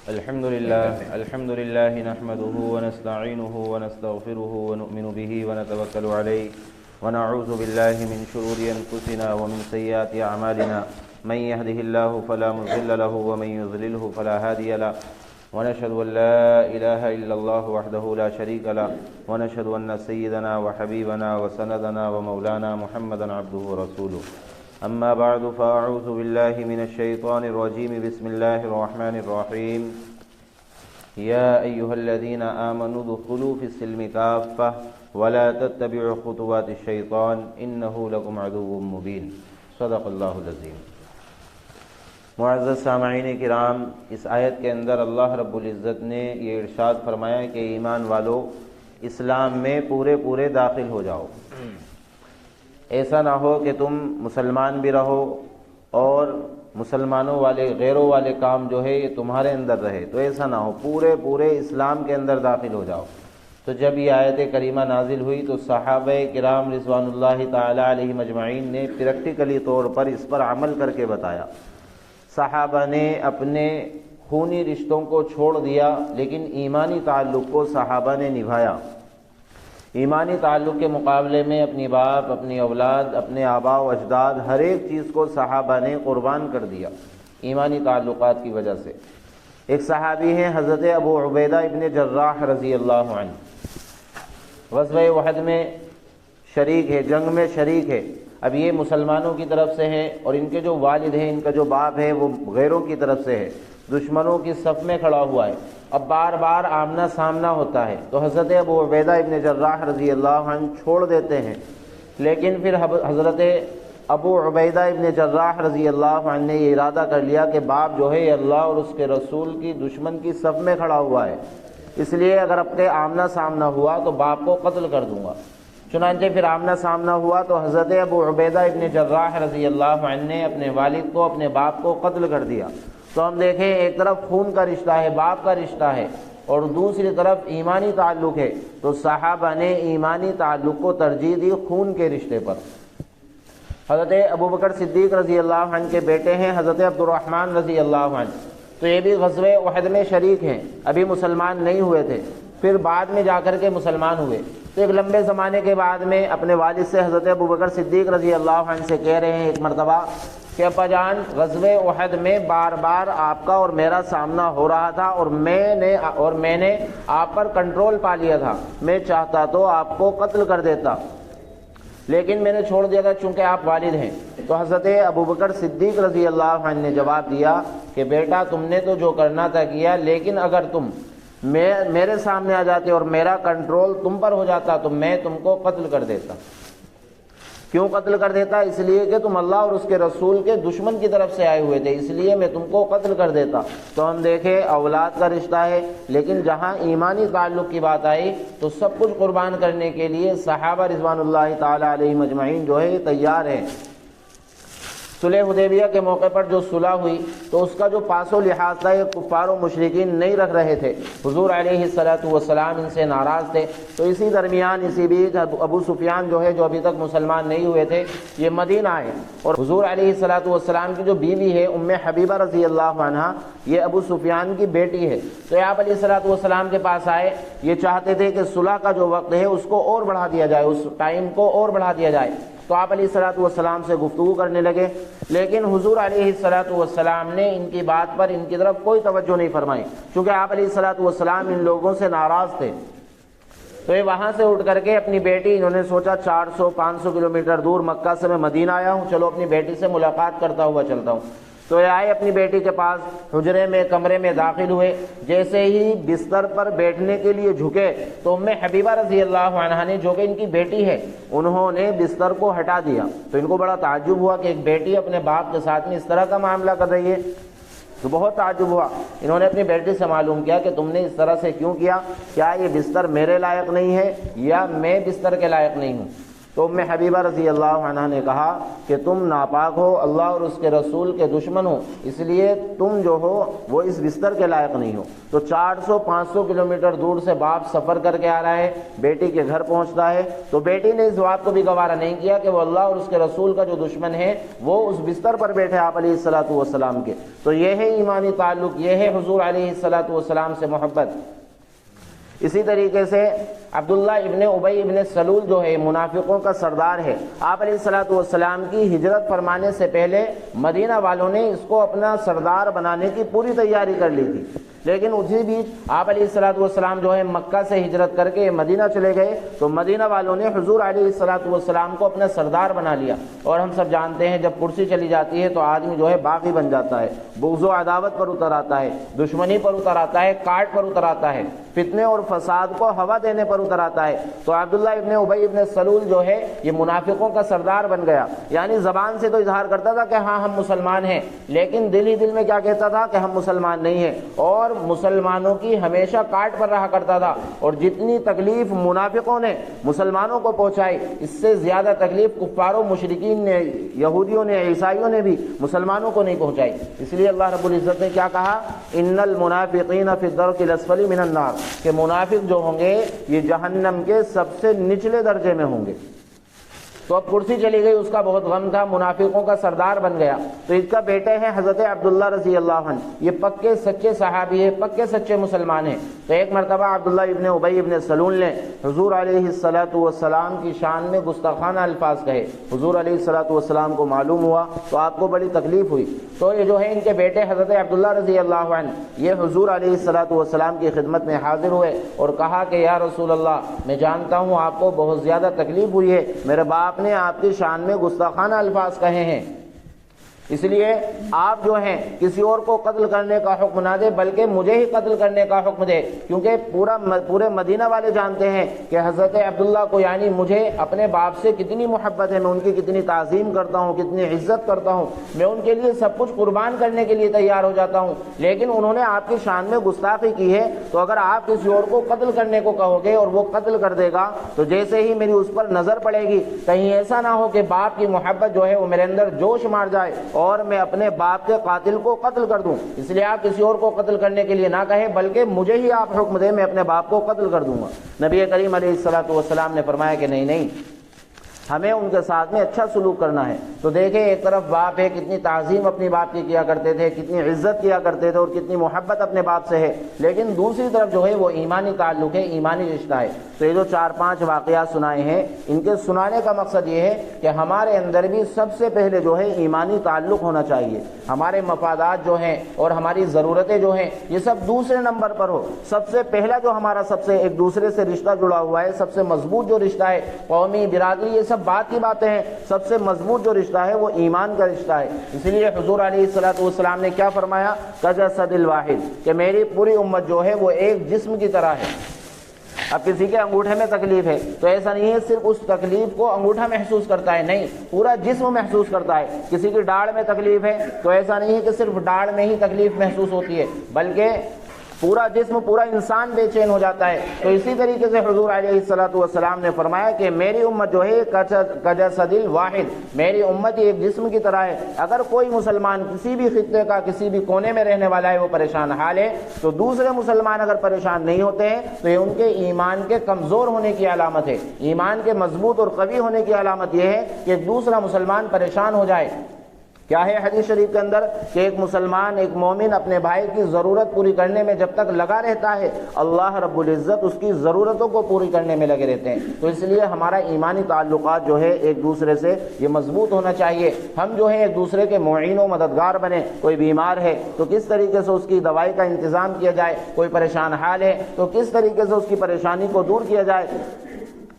الحمد لله نحمده ونستعينه ونستغفره ونؤمن به ونتوكل عليه ونعوذ بالله من شرور أنفسنا ومن سيئات أعمالنا من يهده الله فلا مضل له ومن يضلله فلا هادي له ونشهد أن لا إله إلا الله وحده لا شريك له ونشهد أن سيدنا وحبيبنا وسندنا ومولانا محمدا عبده ورسوله أما بعد فأعوذ بالله من الشيطان الرجيم بسم الله الرحمن الرحيم يا أيها الذين آمنوا ادخلوا في السلم كافة ولا تتبعوا خطوات الشيطان إنه لكم عدو مبين صدق اللہ العظیم۔ معزز سامعین کرام، اس آیت کے اندر اللہ رب العزت نے یہ ارشاد فرمایا کہ ایمان والو اسلام میں پورے داخل ہو جاؤ۔ ایسا نہ ہو کہ تم مسلمان بھی رہو اور مسلمانوں والے غیروں والے کام جو ہے یہ تمہارے اندر رہے، تو ایسا نہ ہو، پورے اسلام کے اندر داخل ہو جاؤ۔ تو جب یہ آیت کریمہ نازل ہوئی تو صحابہ کرام رضوان اللہ تعالی علیہم اجمعین نے پریکٹیکلی طور پر اس پر عمل کر کے بتایا۔ صحابہ نے اپنے خونی رشتوں کو چھوڑ دیا لیکن ایمانی تعلق کو صحابہ نے نبھایا۔ ایمانی تعلق کے مقابلے میں اپنی باپ، اپنی اولاد، اپنے آباء و اجداد، ہر ایک چیز کو صحابہ نے قربان کر دیا ایمانی تعلقات کی وجہ سے۔ ایک صحابی ہیں حضرت ابو عبیدہ ابن جراح رضی اللہ عنہ، غزوہ احد میں شریک ہے، جنگ میں شریک ہے۔ اب یہ مسلمانوں کی طرف سے ہے اور ان کے جو والد ہیں، ان کا جو باپ ہے وہ غیروں کی طرف سے ہے، دشمنوں کی صف میں کھڑا ہوا ہے۔ اب بار آمنا سامنا ہوتا ہے تو حضرت ابو عبیدہ ابن جراح رضی اللہ عنہ چھوڑ دیتے ہیں، لیکن پھر حضرت ابو عبیدہ ابن جراح رضی اللہ عنہ نے یہ ارادہ کر لیا کہ باپ جو ہے یہ اللہ اور اس کے رسول کی دشمن کی صف میں کھڑا ہوا ہے، اس لیے اگر اپنے آمنا سامنا ہوا تو باپ کو قتل کر دوں گا۔ چنانچہ پھر آمنا سامنا ہوا تو حضرت ابو عبیدہ ابن جراح رضی اللہ عنہ نے اپنے والد کو، اپنے باپ کو قتل کر دیا۔ تو ہم دیکھیں ایک طرف خون کا رشتہ ہے، باپ کا رشتہ ہے، اور دوسری طرف ایمانی تعلق ہے، تو صحابہ نے ایمانی تعلق کو ترجیح دی خون کے رشتے پر۔ حضرت ابوبکر صدیق رضی اللہ عنہ کے بیٹے ہیں حضرت عبد الرحمن رضی اللہ عنہ، تو یہ بھی غزوہ احد میں شریک ہیں، ابھی مسلمان نہیں ہوئے تھے، پھر بعد میں جا کر کے مسلمان ہوئے۔ تو ایک لمبے زمانے کے بعد میں اپنے والد سے حضرت ابوبکر صدیق رضی اللہ عنہ سے کہہ رہے ہیں ایک مرتبہ کہ ابا جان، غزوہ احد میں بار آپ کا اور میرا سامنا ہو رہا تھا اور میں نے آپ پر کنٹرول پا لیا تھا، میں چاہتا تو آپ کو قتل کر دیتا لیکن میں نے چھوڑ دیا تھا چونکہ آپ والد ہیں۔ تو حضرت ابوبکر صدیق رضی اللہ عنہ نے جواب دیا کہ بیٹا تم نے تو جو کرنا تھا کیا، لیکن اگر تم میرے سامنے آ جاتے اور میرا کنٹرول تم پر ہو جاتا تو میں تم کو قتل کر دیتا۔ کیوں قتل کر دیتا؟ اس لیے کہ تم اللہ اور اس کے رسول کے دشمن کی طرف سے آئے ہوئے تھے، اس لیے میں تم کو قتل کر دیتا۔ تو ہم دیکھیں اولاد کا رشتہ ہے، لیکن جہاں ایمانی تعلق کی بات آئی تو سب کچھ قربان کرنے کے لیے صحابہ رضوان اللہ تعالی علیہم اجمعین جو ہے تیار ہیں۔ صلح حدیبیہ کے موقع پر جو صلح ہوئی تو اس کا جو پاس و لحاظ تھا یہ کفار و مشرکین نہیں رکھ رہے تھے، حضور علیہ الصلوۃ والسلام ان سے ناراض تھے۔ تو اسی درمیان اسی بیچ ابو سفیان جو ہے، جو ابھی تک مسلمان نہیں ہوئے تھے، یہ مدینہ آئے اور حضور علیہ الصلوۃ والسلام کی جو بیوی ہے ام حبیبہ رضی اللہ عنہا، یہ ابو سفیان کی بیٹی ہے۔ تو آپ علیہ الصلوۃ والسلام کے پاس آئے، یہ چاہتے تھے کہ صلح کا جو وقت ہے اس کو اور بڑھا دیا جائے، اس ٹائم کو اور بڑھا دیا جائے۔ تو آپ علیہ الصلوۃ والسلام سے گفتگو کرنے لگے، لیکن حضور علیہ الصلوۃ والسلام نے ان کی بات پر ان کی طرف کوئی توجہ نہیں فرمائی، چونکہ آپ علیہ الصلوۃ والسلام ان لوگوں سے ناراض تھے۔ تو یہ وہاں سے اٹھ کر کے اپنی بیٹی، انہوں نے سوچا 400-500 کلومیٹر دور مکہ سے میں مدینہ آیا ہوں، چلو اپنی بیٹی سے ملاقات کرتا ہوا چلتا ہوں۔ تو یہ آئے اپنی بیٹی کے پاس، حجرے میں کمرے میں داخل ہوئے، جیسے ہی بستر پر بیٹھنے کے لیے جھکے تو ام حبیبہ رضی اللہ عنہا نے، جو کہ ان کی بیٹی ہے، انہوں نے بستر کو ہٹا دیا۔ تو ان کو بڑا تعجب ہوا کہ ایک بیٹی اپنے باپ کے ساتھ میں اس طرح کا معاملہ کر رہی ہے، تو بہت تعجب ہوا۔ انہوں نے اپنی بیٹی سے معلوم کیا کہ تم نے اس طرح سے کیوں کیا، کیا یہ بستر میرے لائق نہیں ہے یا میں بستر کے لائق نہیں ہوں؟ تو ام حبیبہ رضی اللہ عنہ نے کہا کہ تم ناپاک ہو، اللہ اور اس کے رسول کے دشمن ہو، اس لیے تم جو ہو وہ اس بستر کے لائق نہیں ہو۔ تو 400-500 کلومیٹر دور سے باپ سفر کر کے آ رہا ہے، بیٹی کے گھر پہنچتا ہے، تو بیٹی نے اس بات کو بھی گوارا نہیں کیا کہ وہ اللہ اور اس کے رسول کا جو دشمن ہے وہ اس بستر پر بیٹھے آپ علیہ الصلوۃ والسلام کے۔ تو یہ ہے ایمانی تعلق، یہ ہے حضور علیہ الصلوۃ والسلام سے محبت۔ اسی طریقے سے عبداللہ ابن ابی ابن سلول جو ہے منافقوں کا سردار ہے، آپ علیہ الصلوۃ والسلام کی ہجرت فرمانے سے پہلے مدینہ والوں نے اس کو اپنا سردار بنانے کی پوری تیاری کر لی تھی، لیکن اسی بیچ آپ علیہ الصلوۃ والسلام جو ہے مکہ سے ہجرت کر کے مدینہ چلے گئے، تو مدینہ والوں نے حضور علیہ الصلوۃ والسلام کو اپنا سردار بنا لیا۔ اور ہم سب جانتے ہیں جب کرسی چلی جاتی ہے تو آدمی جو ہے باغی بن جاتا ہے، بغض و عداوت پر اتر آتا ہے، دشمنی پر اتر آتا ہے، کاٹ پر اتر آتا ہے، فتنے اور فساد کو ہوا دینے پر اتر آتا ہے۔ تو عبداللہ ابن ابی ابن سلول جو ہے یہ منافقوں کا سردار بن گیا، یعنی زبان سے تو اظہار کرتا تھا کہ ہاں ہم مسلمان ہیں، لیکن دل ہی دل میں کیا کہتا تھا کہ ہم مسلمان نہیں ہیں، اور مسلمانوں کی ہمیشہ کاٹ پر رہا کرتا تھا۔ اور جتنی تکلیف منافقوں نے مسلمانوں کو پہنچائی، اس سے زیادہ تکلیف کفار و مشرکین نے، یہودیوں نے، عیسائیوں نے بھی مسلمانوں کو نہیں پہنچائی۔ اس لیے اللہ رب العزت نے کیا کہا، ان المنافقین فی الدرک الاسفل من النار، کہ منافق جو ہوں گے یہ جہنم کے سب سے نچلے درجے میں ہوں گے۔ تو اب کرسی چلی گئی، اس کا بہت غم تھا، منافقوں کا سردار بن گیا۔ تو اس کا بیٹے ہیں حضرت عبداللہ رضی اللہ عنہ، یہ پکے سچے صحابی ہیں، پکے سچے مسلمان ہیں۔ تو ایک مرتبہ عبداللہ ابن ابی ابن سلول نے حضور علیہ الصلوۃ والسلام کی شان میں گستاخانہ الفاظ کہے، حضور علیہ الصلوۃ والسلام کو معلوم ہوا تو آپ کو بڑی تکلیف ہوئی۔ تو یہ جو ہے ان کے بیٹے حضرت عبداللہ رضی اللہ عنہ یہ حضور علیہ الصلوۃ والسلام کی خدمت میں حاضر ہوئے اور کہا کہ یا رسول اللہ، میں جانتا ہوں آپ کو بہت زیادہ تکلیف ہوئی ہے، میرے باپ نے آپ کی شان میں گستاخانہ الفاظ کہے ہیں، اس لیے آپ جو ہیں کسی اور کو قتل کرنے کا حکم نہ دے بلکہ مجھے ہی قتل کرنے کا حکم دے، کیونکہ پورے مدینہ والے جانتے ہیں کہ حضرت عبداللہ کو یعنی مجھے اپنے باپ سے کتنی محبت ہے، میں ان کی کتنی تعظیم کرتا ہوں، کتنی عزت کرتا ہوں، میں ان کے لیے سب کچھ قربان کرنے کے لیے تیار ہو جاتا ہوں، لیکن انہوں نے آپ کی شان میں گستاخی کی ہے، تو اگر آپ کسی اور کو قتل کرنے کو کہو گے اور وہ قتل کر دے گا تو جیسے ہی میری اس پر نظر پڑے گی، کہیں ایسا نہ ہو کہ باپ کی محبت جو ہے وہ میرے اندر جوش مار جائے اور میں اپنے باپ کے قاتل کو قتل کر دوں، اس لیے آپ کسی اور کو قتل کرنے کے لیے نہ کہیں بلکہ مجھے ہی آپ حکم دیں، میں اپنے باپ کو قتل کر دوں گا۔ نبی کریم علیہ الصلوۃ والسلام نے فرمایا کہ نہیں، ہمیں ان کے ساتھ میں اچھا سلوک کرنا ہے۔ تو دیکھیں ایک طرف باپ ہے، کتنی تعظیم اپنی باپ کی کیا کرتے تھے، کتنی عزت کیا کرتے تھے اور کتنی محبت اپنے باپ سے ہے، لیکن دوسری طرف جو ہے وہ ایمانی تعلق ہے، ایمانی رشتہ ہے۔ تو یہ جو 4-5 واقعات سنائے ہیں، ان کے سنانے کا مقصد یہ ہے کہ ہمارے اندر بھی سب سے پہلے جو ہے ایمانی تعلق ہونا چاہیے، ہمارے مفادات جو ہیں اور ہماری ضرورتیں جو ہیں یہ سب دوسرے نمبر پر ہو، سب سے پہلا جو ہمارا سب سے ایک دوسرے سے رشتہ جڑا ہوا ہے، سب سے مضبوط جو رشتہ ہے، قومی، برادری، یہ سب بات کی باتیں ہیں، سب سے مضبوط جو رشتہ ہے وہ ایمان کا رشتہ ہے۔ اس لیے حضور علیہ الصلوۃ والسلام نے کیا فرمایا، کجسد الواحد، کہ میری پوری امت جو ہے وہ ایک جسم کی طرح ہے۔ اب کسی کے انگوٹھے میں تکلیف ہے تو ایسا نہیں ہے صرف اس تکلیف کو انگوٹھا محسوس کرتا ہے، نہیں، پورا جسم محسوس کرتا ہے۔ کسی کی ڈاڑھ میں تکلیف ہے تو ایسا نہیں ہے کہ صرف ڈاڑھ میں ہی تکلیف محسوس ہوتی ہے بلکہ پورا جسم، پورا انسان بے چین ہو جاتا ہے۔ تو اسی طریقے سے حضور علیہ الصلوۃ والسلام نے فرمایا کہ میری امت جو ہے کجسد الواحد، میری امت ایک جسم کی طرح ہے۔ اگر کوئی مسلمان کسی بھی خطے کا کسی بھی کونے میں رہنے والا ہے وہ پریشان حال ہے، تو دوسرے مسلمان اگر پریشان نہیں ہوتے ہیں تو یہ ان کے ایمان کے کمزور ہونے کی علامت ہے۔ ایمان کے مضبوط اور قوی ہونے کی علامت یہ ہے کہ دوسرا مسلمان پریشان ہو جائے۔ کیا ہے حدیث شریف کے اندر کہ ایک مسلمان، ایک مومن اپنے بھائی کی ضرورت پوری کرنے میں جب تک لگا رہتا ہے، اللہ رب العزت اس کی ضرورتوں کو پوری کرنے میں لگے رہتے ہیں۔ تو اس لیے ہمارا ایمانی تعلقات جو ہے ایک دوسرے سے یہ مضبوط ہونا چاہیے۔ ہم جو ہے ایک دوسرے کے معین و مددگار بنیں۔ کوئی بیمار ہے تو کس طریقے سے اس کی دوائی کا انتظام کیا جائے، کوئی پریشان حال ہے تو کس طریقے سے اس کی پریشانی کو دور کیا جائے،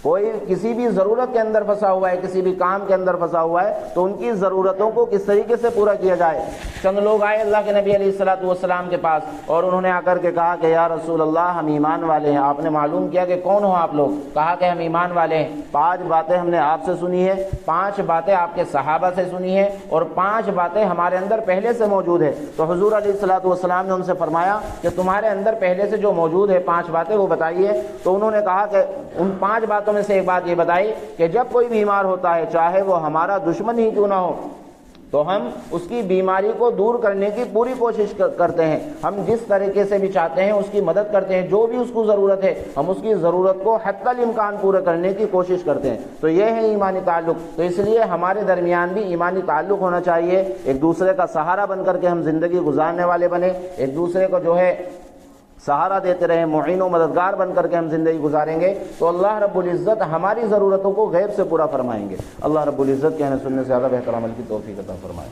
کوئی کسی بھی ضرورت کے اندر پھنسا ہوا ہے، کسی بھی کام کے اندر پھنسا ہوا ہے تو ان کی ضرورتوں کو کس طریقے سے پورا کیا جائے۔ چند لوگ آئے اللہ کے نبی علیہ الصلوۃ والسلام کے پاس اور انہوں نے آ کر کے کہا کہ یا رسول اللہ، ہم ایمان والے ہیں۔ آپ نے معلوم کیا کہ کون ہو آپ لوگ؟ کہا کہ ہم ایمان والے ہیں، 5 باتیں ہم نے آپ سے سنی ہے، 5 باتیں آپ کے صحابہ سے سنی ہے اور 5 باتیں ہمارے اندر پہلے سے موجود ہے۔ تو حضور علیہ الصلوۃ والسلام نے ان سے فرمایا کہ تمہارے اندر پہلے سے جو موجود ہے 5 باتیں وہ بتائیے۔ تو انہوں نے کہا کہ ان 5 باتوں باتوں میں سے ایک بات یہ بتائی کہ جب کوئی بیمار ہوتا ہے چاہے وہ ہمارا دشمن ہی کیوں نہ ہو تو ہم اس کی بیماری کو دور کرنے کی پوری کوشش کرتے ہیں، ہم جس طریقے سے بھی چاہتے ہیں اس کی مدد کرتے ہیں، جو بھی اس کو ضرورت ہے ہم اس کی ضرورت کو حتی الامکان پورا کرنے کی کوشش کرتے ہیں۔ تو یہ ہے ایمانی تعلق۔ تو اس لیے ہمارے درمیان بھی ایمانی تعلق ہونا چاہیے، ایک دوسرے کا سہارا بن کر کے ہم زندگی گزارنے والے بنے، ایک دوسرے کو جو ہے سہارا دیتے رہیں، معین و مددگار بن کر کے ہم زندگی گزاریں گے تو اللہ رب العزت ہماری ضرورتوں کو غیب سے پورا فرمائیں گے۔ اللہ رب العزت کہنے سننے سے زیادہ بہتر عمل کی توفیق عطا فرمائے۔